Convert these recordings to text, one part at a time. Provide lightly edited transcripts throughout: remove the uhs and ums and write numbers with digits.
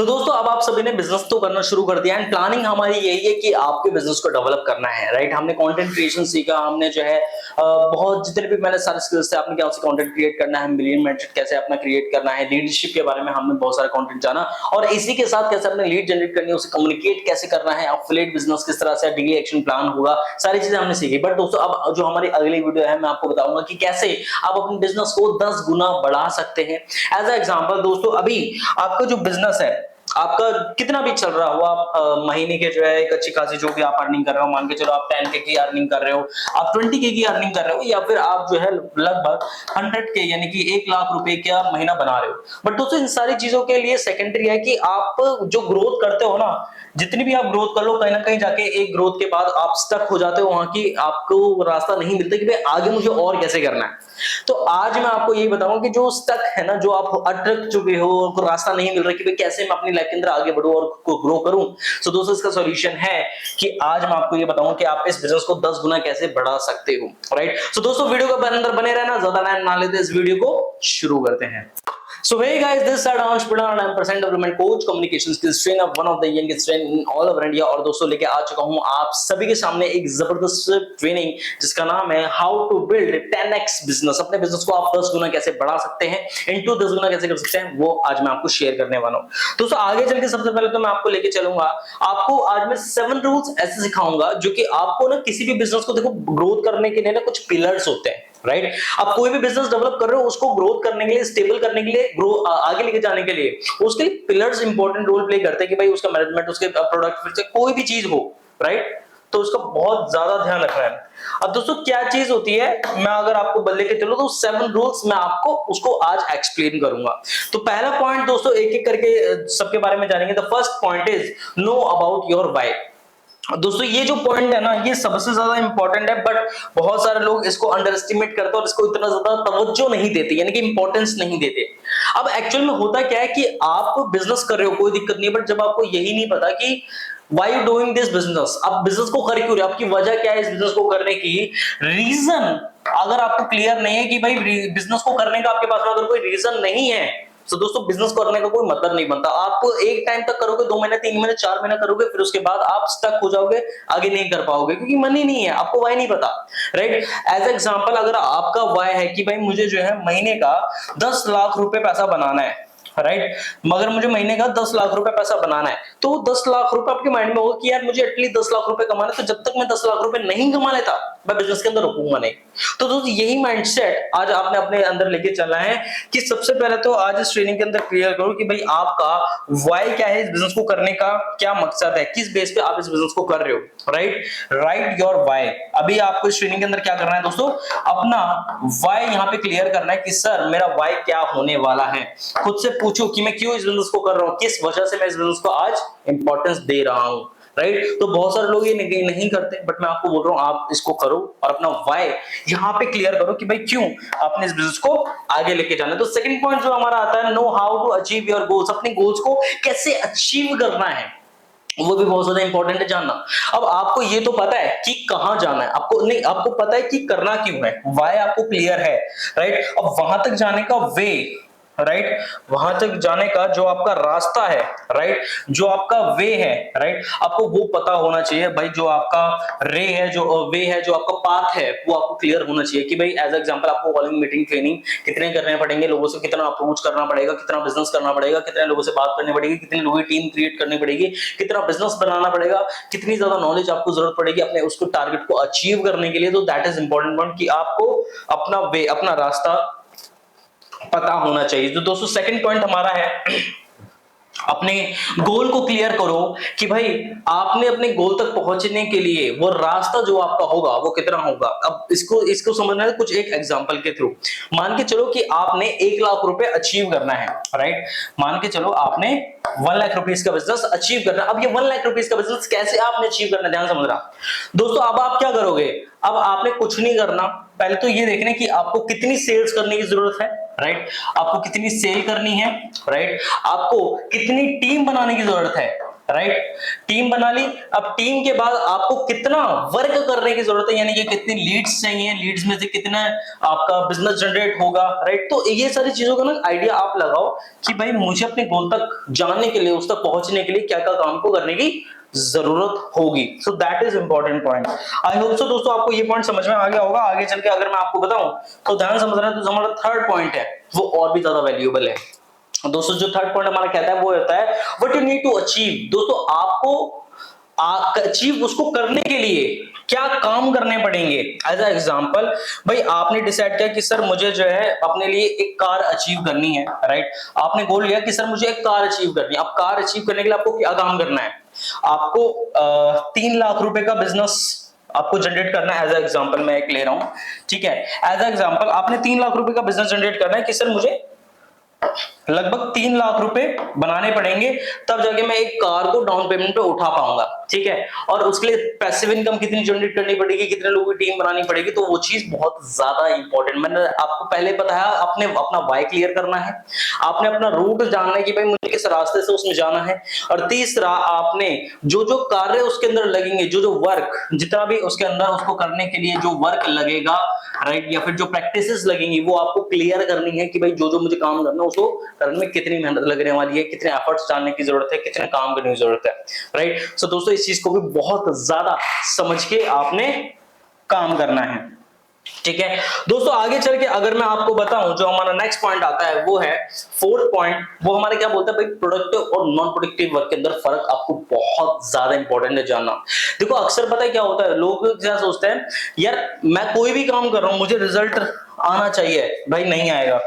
दोस्तों अब आप सभी ने बिजनेस तो करना शुरू कर दिया एंड प्लानिंग हमारी यही है कि आपके बिजनेस को डेवलप करना है, राइट। हमने कंटेंट क्रिएशन सीखा, हमने जो है बहुत जितने भी मैंने सारे स्किल्स थे, आपने क्या कंटेंट क्रिएट करना है, मिलियन मेट्रिक कैसे अपना क्रिएट करना है, लीडरशिप के बारे में हमने बहुत सारा कंटेंट जाना और इसी के साथ कैसे अपने लीड जनरेट करनी है, उसे कम्युनिकेट कैसे करना है, एफिलिएट बिजनेस किस तरह से, डेली एक्शन प्लान होगा, सारी चीजें हमने सीखी। बट दोस्तों अब जो हमारी अगली वीडियो है मैं आपको बताऊंगा कि कैसे आप अपने बिजनेस को 10 गुना बढ़ा सकते हैं। एज अ एग्जांपल दोस्तों, अभी आपका जो बिजनेस है, आपका कितना भी चल रहा हो, आप महीने के जो है एक अच्छी खासी जो भी आप अर्निंग कर रहे हो, मान के चलो आप 10K की अर्निंग कर रहे हो, आप 20K की अर्निंग कर रहे हो, या फिर आप जो है लगभग 100K यानी कि 1 लाख रुपए का महीना बना रहे हो। बट दोस्तों इन सारी चीजों के लिए सेकेंडरी है कि आप जो ग्रोथ करते हो ना, जितनी भी आप ग्रोथ कर लो, कहीं ना कहीं जाके एक ग्रोथ के बाद आप स्टक हो जाते हो वहां की, आपको रास्ता नहीं मिलता कि भाई आगे मुझे और कैसे करना है। तो आज मैं आपको यही बताऊंगा कि जो स्टक है ना, जो आप अटक चुके हो, आपको रास्ता नहीं मिल रहा कि भाई कैसे मैं अपनी लाइफ के अंदर आगे बढ़ूं और को ग्रो करूं। सो दोस्तों इसका सॉल्यूशन है कि आज मैं आपको ये बताऊंगा कि आप इस बिजनेस को 10 गुना कैसे बढ़ा सकते हो, राइट। सो दोस्तों वीडियो के अंदर बने रहना, ज्यादा टाइम ना लेते, इस वीडियो को शुरू करते हैं। So hey guys, this is Adarsh Pradhan and I'm percent development coach, communication skills trainer, one of the youngest trainer in all over India। और दोस्तों लेके आ चुका हूं आप सभी के सामने एक जबरदस्त ट्रेनिंग जिसका नाम है how to build 10x business. अपने बिजनेस को आप 10 गुना कैसे बढ़ा सकते हैं, इनटू 10 गुना कैसे कर सकते हैं, वो आज मैं आपको शेयर करने वाला हूं। दोस्तों आगे चल के सबसे पहले तो मैं आपको लेके चलूंगा, आपको आज मैं 7 रूल्स ऐसे सिखाऊंगा जो कि आपको ना किसी भी बिजनेस को, देखो ग्रोथ करने के लिए ना कुछ पिलर्स होते हैं, राइट। आप कोई भी बिजनेस डेवलप कर रहे हो, उसको ग्रोथ करने के लिए, स्टेबल करने के लिए, आगे लेके जाने के लिए उसके लिए पिलर्स इंपॉर्टेंट रोल प्ले करते हैं कि भाई उसका मैनेजमेंट, उसके प्रोडक्ट, कोई भी चीज हो, राइट, तो उसका बहुत ज्यादा ध्यान रखना है। अब दोस्तों क्या चीज होती है, मैं अगर आपको बदले के चलो तो 7 रूल्स मैं आपको उसको आज एक्सप्लेन करूंगा। तो पहला पॉइंट दोस्तों एक एक करके सबके बारे में जानेंगे। The first point is know about your why. दोस्तों ये जो पॉइंट है ना, ये सबसे ज्यादा इंपॉर्टेंट है, बट बहुत सारे लोग इसको अंडर एस्टिमेट करते हैं और इसको इतना ज्यादा तवज्जो नहीं देते, यानी कि इंपॉर्टेंस नहीं देते। अब एक्चुअल में होता क्या है कि आप बिजनेस कर रहे हो, कोई दिक्कत नहीं है, बट जब आपको यही नहीं पता कि why you doing this business, आप बिजनेस को कर क्यों रहे हो, आपकी वजह क्या है इस बिजनेस को करने की, रीजन अगर आपको क्लियर नहीं है कि भाई बिजनेस को करने का आपके पास अगर कोई रीजन नहीं है, तो दोस्तों बिजनेस करने का कोई मतलब नहीं बनता। आप एक टाइम तक करोगे, 2 महीने, 3 महीने, 4 महीने करोगे, फिर उसके बाद आप स्टक हो जाओगे, आगे नहीं कर पाओगे क्योंकि मन ही नहीं है, आपको वाई नहीं पता, राइट। एज एग्जांपल अगर आपका वाई है कि भाई मुझे जो है महीने का 10 लाख रुपए पैसा बनाना है, राइट, मगर मुझे महीने का 10 लाख रुपए पैसा बनाना है, तो 10 लाख रुपए आपके माइंड में होगा कि यार मुझे एटलीस्ट 10 लाख रुपए कमाना है, तो जब तक मैं 10 लाख रुपए नहीं कमा लेता मैं बिजनेस के अंदर रुकूंगा नहीं। तो दोस्तों यही माइंडसेट आज आपने अपने अंदर लेके चलना है कि सबसे पहले तो आज इस ट्रेनिंग के अंदर क्लियर करो कि भाई आपका व्हाई क्या है, इस बिजनेस को करने का क्या मकसद है, किस बेस पे आप इस बिजनेस को कर रहे हो, राइट। Right your why. अभी आपको इस ट्रेनिंग के अंदर क्या करना है दोस्तों, अपना व्हाई यहाँ पे क्लियर करना है कि सर मेरा व्हाई क्या होने वाला है। खुद से पूछो कि मैं क्यों इस बिजनेस को कर रहा हूँ, किस वजह से मैं इस बिजनेस को आज इंपॉर्टेंस दे रहा हूँ, राइट। तो बहुत सारे लोग ये नहीं करते, बट मैं आपको बोल रहा हूँ आप इसको करो और अपना व्हाई यहाँ पे क्लियर करो कि भाई क्यों आपने इस बिजनेस को आगे लेके जाना है। तो सेकंड पॉइंट जो हमारा आता है, know how to achieve your goals. अपने गोल्स को कैसे अचीव करना है वो भी बहुत ज्यादा इंपॉर्टेंट है जानना। अब आपको ये तो पता है कि कहां जाना है, आपको नहीं, आपको पता है कि करना क्यों है, व्हाई आपको क्लियर है, राइट। अब वहां तक जाने का वे, राइट, वहां तक जाने का जो आपका रास्ता है, राइट, जो आपका वे है, राइट, आपको वो पता होना चाहिए भाई। जो आपका रे है, जो वे है, जो आपका पाथ है, वो आपको क्लियर होना चाहिए कि भाई एज एग्जांपल आपको कॉलिंग, मीटिंग, ट्रेनिंग कितने करने पड़ेंगे, लोगों से कितना अप्रोच करना पड़ेगा, कितना बिजनेस करना पड़ेगा, कितने लोगों से बात करनी पड़ेगी, कितने लोगों की टीम क्रिएट करनी पड़ेगी, कितना बिजनेस बनाना पड़ेगा, कितनी ज्यादा नॉलेज आपको जरूरत पड़ेगी अपने उसको टारगेट को अचीव करने के लिए। तो दैट इज इंपॉर्टेंट पॉइंट कि आपको अपना वे, अपना रास्ता पता होना चाहिए। तो दोस्तों सेकंड पॉइंट हमारा है अपने गोल को क्लियर करो कि भाई आपने अपने गोल तक पहुंचने के लिए वो रास्ता जो आपका होगा वो कितना होगा। अब इसको समझना है कुछ एक एग्जांपल के थ्रू। मान के चलो कि आपने 1 लाख रुपए अचीव करना है, राइट। मान के चलो आपने 1 लाख रुपीस का बिजनेस अचीव करना। अब ये 1 लाख रुपीस का बिजनेस कैसे आपने अचीव करना, ध्यान समझना दोस्तों। अब आप क्या करोगे, अब आपने कुछ नहीं करना, पहले तो ये देखना कि आपको कितनी सेल्स करने की जरूरत है, राइट, आपको कितनी सेल करनी है, राइट, आपको कितनी टीम बनाने की जरूरत है, राइट, टीम बना ली। अब टीम के बाद आपको कितना वर्क करने की जरूरत है, यानी कि कितनी लीड्स चाहिए, लीड्स में से कितना आपका बिजनेस जनरेट होगा, राइट। तो ये सारी चीजों का ना आइडिया आप लगाओ कि भाई मुझे अपने गोल तक जाने के लिए, उस तक पहुंचने के लिए क्या क्या काम को करने की जरूरत होगी। So that is important point. I hope so दोस्तों आपको ये पॉइंट समझ में आ गया होगा। आगे चल के अगर मैं आपको बताऊं तो ध्यान समझना, तो हमारा थर्ड पॉइंट है वो और भी ज्यादा वैल्यूएबल है दोस्तों। जो थर्ड पॉइंट हमारा कहता है वो होता है what you need to achieve. दोस्तों आपको अचीव उसको करने के लिए क्या काम करने पड़ेंगे। एज अ एग्जांपल, भाई आपने डिसाइड किया कि सर मुझे जो है अपने लिए एक कार अचीव करनी है, राइट। आपने गोल लिया कि सर मुझे एक कार अचीव करनी है। अब कार अचीव करने के लिए आपको क्या काम करना है, आपको 3 लाख रुपए का बिजनेस आपको जनरेट करना है। एज अ एग्जांपल मैं एक ले रहा हूं, ठीक है। एज अ एग्जांपल आपने 3 लाख रुपए का बिजनेस जनरेट करना है कि सर मुझे लगभग 3 लाख रुपए बनाने पड़ेंगे, तब जाके मैं एक कार को डाउन पेमेंट पे उठा पाऊंगा, ठीक है। और उसके लिए पैसिव इनकम कितनी जनरेट करनी पड़ेगी, कितने लोगों की टीम बनानी पड़ेगी, तो वो चीज बहुत ज्यादा इंपॉर्टेंट। मैंने आपको पहले बताया, आपने अपना वाई क्लियर करना है, आपने अपना रूट जानना है कि भाई मुझे किस रास्ते से उसमें जाना है, और तीसरा आपने जो जो कार्य उसके अंदर लगेंगे, जो जो वर्क जितना भी उसके अंदर उसको करने के लिए जो वर्क लगेगा, राइट, या फिर जो प्रैक्टिसेस लगेंगी वो आपको क्लियर करनी है कि भाई जो जो मुझे काम करना है उसको करने में कितनी मेहनत लगने वाली है, कितने एफर्ट्स डालने की जरूरत है, कितने काम करने की जरूरत है, राइट। सो दोस्तों इस चीज को भी बहुत ज्यादा समझ के आपने काम करना है, ठीक है दोस्तों। आगे चल के अगर मैं आपको बताऊं, जो हमारा नेक्स्ट पॉइंट आता है वो है फोर्थ पॉइंट। वो हमारे क्या बोलता है भाई, प्रोडक्टिव और नॉन प्रोडक्टिव वर्क के अंदर फर्क आपको बहुत ज्यादा इंपॉर्टेंट है जानना। देखो अक्सर पता है क्या होता है, लोग क्या सोचते हैं, यार मैं कोई भी काम कर रहा हूं मुझे रिजल्ट आना चाहिए, भाई नहीं आएगा,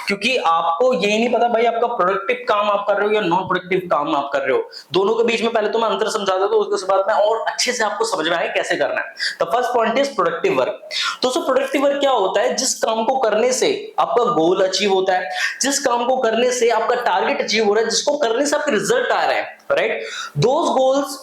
क्योंकि आपको यही नहीं पता भाई आपका प्रोडक्टिव काम आप कर रहे हो या नॉन प्रोडक्टिव काम आप कर रहे हो। दोनों के बीच में पहले तो मैं अंतर समझा देता हूं, उसके बाद में और अच्छे से आपको समझ में आए कैसे करना है। तो first point is productive work. दोस्तों प्रोडक्टिव वर्क क्या होता है, जिस काम को करने से आपका गोल अचीव होता है, जिस काम को करने से आपका टारगेट अचीव हो रहा है, जिसको करने से आपके रिजल्ट आ रहे हैं, right. Those goals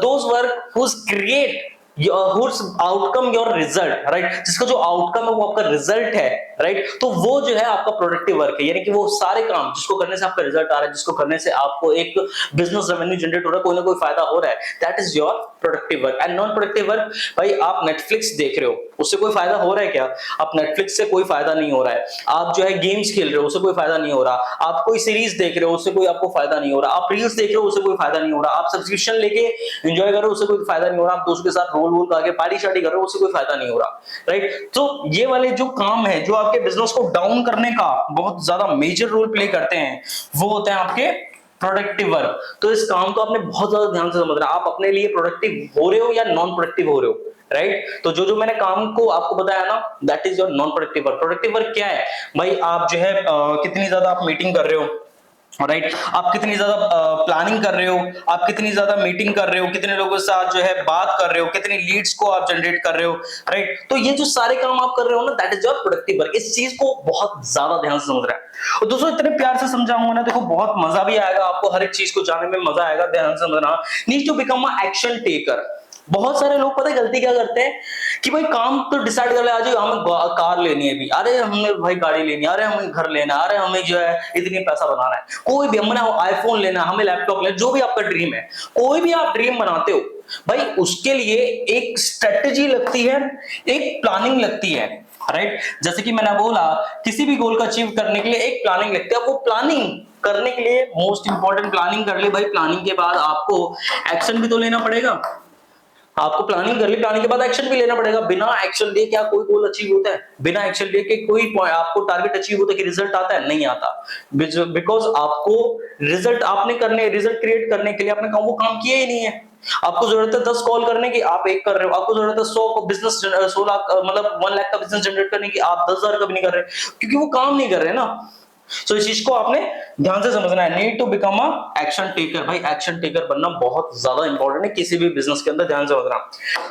those work whose create whose outcome your result, right, जिसका जो आउटकम है वो आपका रिजल्ट है, राइट। तो वो जो है आपका प्रोडक्टिव वर्क है, यानी कि वो सारे काम जिसको करने से आपका रिजल्ट आ रहा है, जिसको करने से आपको एक बिजनेस रेवेन्यू जनरेट हो रहा है, कोई ना कोई फायदा हो रहा है, that is your productive work. And non productive work, भाई आप नेटफ्लिक्स देख रहे हो उससे कोई फायदा हो रहा है क्या, आप नेटफ्लिक्स से कोई फायदा नहीं हो रहा है। आप जो है गेम्स खेल रहे हो उससे कोई फायदा नहीं हो रहा, आप कोई सीरीज देख रहे हो उससे कोई आपको फायदा नहीं हो रहा, आप रील्स देख रहे हो उससे कोई फायदा नहीं हो रहा, आप सब्सक्रिप्शन लेके एंजॉय कर रहे हो उससे कोई फायदा नहीं हो रहा, आप दोस्तों के साथ रोल वोल करके पार्टी शार्टी कर रहे हो उससे कोई फायदा नहीं हो रहा, राइट। तो ये वाले जो काम है जो आपके बिजनेस को डाउन करने का बहुत ज्यादा मेजर रोल प्ले करते हैं, वो होते हैं आपके प्रोडक्टिव वर्क। तो इस काम को आपने बहुत ज्यादा ध्यान से समझना, आप अपने लिए प्रोडक्टिव हो रहे हो या नॉन प्रोडक्टिव हो रहे हो, राइट। तो जो जो मैंने काम को आपको बताया ना, that is your non productive work. Productive work क्या है भाई, आप जो है कितनी ज्यादा आप मीटिंग कर रहे हो, राइट, आप कितनी ज्यादा प्लानिंग कर रहे हो, आप कितनी ज्यादा मीटिंग कर रहे हो, कितने लोगों के साथ जो है बात कर रहे हो, कितनी लीड्स को आप जनरेट कर रहे हो, राइट। तो ये जो सारे काम आप कर रहे हो ना, that is your productive work. इस चीज को बहुत ज्यादा ध्यान से समझ रहा है। और दोस्तों इतने प्यार से समझाऊंगा ना, देखो बहुत मजा भी आएगा आपको, हर एक चीज को जानने में मजा आएगा। ध्यान से समझना, need to become a action taker. बहुत सारे लोग पता है गलती क्या करते हैं कि भाई काम तो डिसाइड कर ले, आज हमें कार लेनी है भी, अरे हमें भाई गाड़ी लेनी है, अरे हमें घर लेना है, अरे हमें जो है इतनी पैसा बनाना है, कोई भी हमें आईफोन लेना है, हमें लैपटॉप लेना, जो भी आपका ड्रीम है, कोई भी आप ड्रीम बनाते हो भाई, उसके लिए एक स्ट्रेटेजी लगती है, एक प्लानिंग लगती है, राइट। जैसे कि मैंने बोला किसी भी गोल को अचीव करने के लिए एक प्लानिंग लगती है, वो प्लानिंग करने के लिए मोस्ट इंपॉर्टेंट प्लानिंग कर ले भाई, प्लानिंग के बाद आपको एक्शन भी तो लेना पड़ेगा। आपको प्लानिंग कर ली, प्लानिंग के बाद एक्शन भी लेना पड़ेगा। बिना एक्शन लिए क्या कोई गोल अचीव होता है, बिना एक्शन लिए कि कोई आपको टारगेट अचीव होता है कि रिजल्ट आता है, नहीं आता। बिकॉज आपको रिजल्ट आपने करने, रिजल्ट क्रिएट करने के लिए आपने वो काम किया ही नहीं है। आपको जरूरत है 10 कॉल करने की, आप एक कर रहे हो। आपको जरूरत है 100 बिजनेस 100 लाख मतलब 1 लाख का बिजनेस जनरेट करने की, आप 10,000 का भी नहीं कर रहे, क्योंकि वो काम नहीं कर रहे ना। सो इस चीज को आपने ध्यान से समझना है, need to become a action taker. भाई एक्शन टेकर बनना बहुत ज्यादा इंपॉर्टेंट है किसी भी बिजनेस के अंदर, ध्यान से समझना।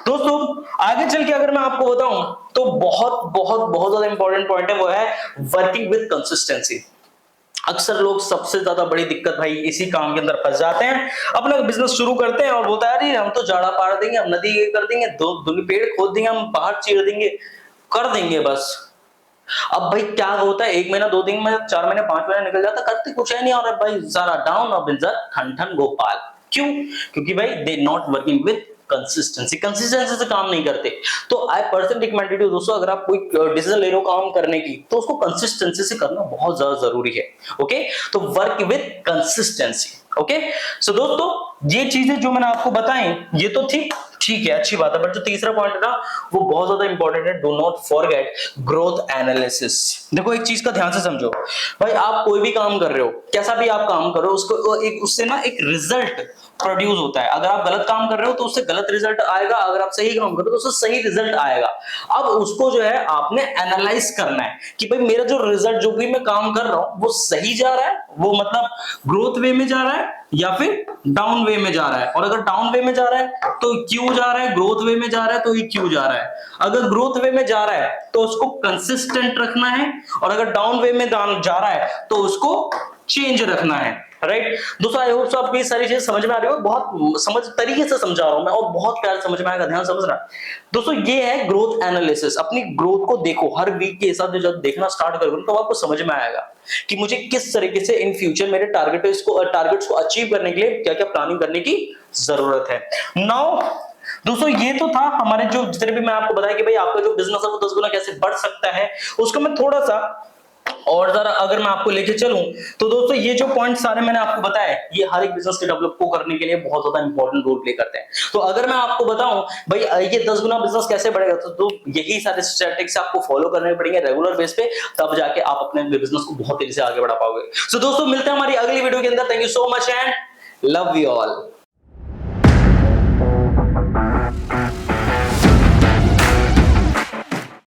दोस्तों आगे चल के अगर मैं आपको बताऊं तो बहुत बहुत बहुत ज्यादा इंपॉर्टेंट पॉइंट है, वो है वर्किंग विद कंसिस्टेंसी। अक्सर लोग सबसे ज्यादा बड़ी दिक्कत भाई इसी काम के अंदर फंस जाते हैं। अपना बिजनेस शुरू करते हैं और बोलता है अरे हम तो जाड़ा पार देंगे, हम नदी ये कर देंगे, दो पेड़ खोद देंगे, हम पहाड़ चीर देंगे, कर देंगे बस। अब भाई क्या होता है, 1 महीना 2 दिन में 4 महीने 5 महीने निकल जाता, करते कुछ है नहीं, और भाई सारा डाउन, और बिंजर ठन ठन गोपाल, क्यों? क्योंकि भाई they not working with consistency से काम नहीं करते। तो आई पर्सनली रिकमेंडेड यू दोस्तों, अगर आप कोई डिसीजन ले रहे हो काम करने की, तो उसको कंसिस्टेंसी से करना बहुत ज्यादा जरूरी है। ओके, तो वर्क विद कंसिस्टेंसी। ओके, सो दोस्तों ये चीजें जो मैंने आपको बताई ये तो ठीक है, अच्छी बात है, बट जो तीसरा पॉइंट है ना वो बहुत ज्यादा इंपॉर्टेंट है। Do not forget growth analysis. देखो एक चीज का ध्यान से समझो भाई, आप कोई भी काम कर रहे हो, कैसा भी आप काम कर रहे हो, उसको एक उससे ना एक रिजल्ट प्रोड्यूस होता है। अगर आप गलत काम कर रहे हो तो उससे गलत रिजल्ट आएगा, अगर आप सही काम कर रहे हो तो उससे सही रिजल्ट आएगा। अब उसको जो है आपने एनालाइज करना है कि भाई मेरा जो रिजल्ट, जो भी मैं काम कर रहा हूं वो सही जा रहा है, वो मतलब ग्रोथ वे में जा रहा है या फिर डाउन वे में जा रहा है। और अगर डाउन वे में जा रहा है तो क्यों जा रहा है, ग्रोथ वे में जा रहा है तो ये क्यों जा रहा है। अगर ग्रोथ वे में जा रहा है तो उसको कंसिस्टेंट रखना है, और अगर डाउन वे में जा रहा है तो उसको चेंज रखना है। राइट दोस्तों, आई होप सो आपको ये सारी चीजें समझ में आ रही हो, बहुत समझ तरीके से समझा रहा हूं मैं और बहुत प्यार समझ में आएगा, ध्यान समझना दोस्तों। ये है ग्रोथ एनालिसिस। अपनी ग्रोथ को देखो, हर वीक के हिसाब से जब देखना स्टार्ट करोगे तो आपको समझ में आएगा कि मुझे किस तरीके से इन फ्यूचर मेरे टारगेट्स को अचीव करने के लिए क्या क्या प्लानिंग करने की जरूरत है। नाउ दोस्तों ये तो था हमारे जो जितने भी मैं आपको बताया कि भाई आपका जो बिजनेस है वो 10 गुना कैसे बढ़ सकता है, उसको मैं थोड़ा सा और जरा अगर मैं आपको लेके चलूं तो दोस्तों ये जो पॉइंट सारे मैंने आपको बताए ये हर एक बिजनेस के डेवलप को करने के लिए बहुत ज्यादा इंपॉर्टेंट रोल प्ले करते हैं। तो अगर मैं आपको बताऊं भाई ये 10 गुना बिजनेस कैसे बढ़ेगा, तो यही सारे स्ट्रैटेजिक्स आपको फॉलो करने पड़ेंगे रेगुलर बेस पे, तब जाके आप अपने बिजनेस को बहुत तेजी से आगे बढ़ा पाओगे। सो दोस्तों मिलते हैं हमारी अगली वीडियो के अंदर। Thank you so much and love you all.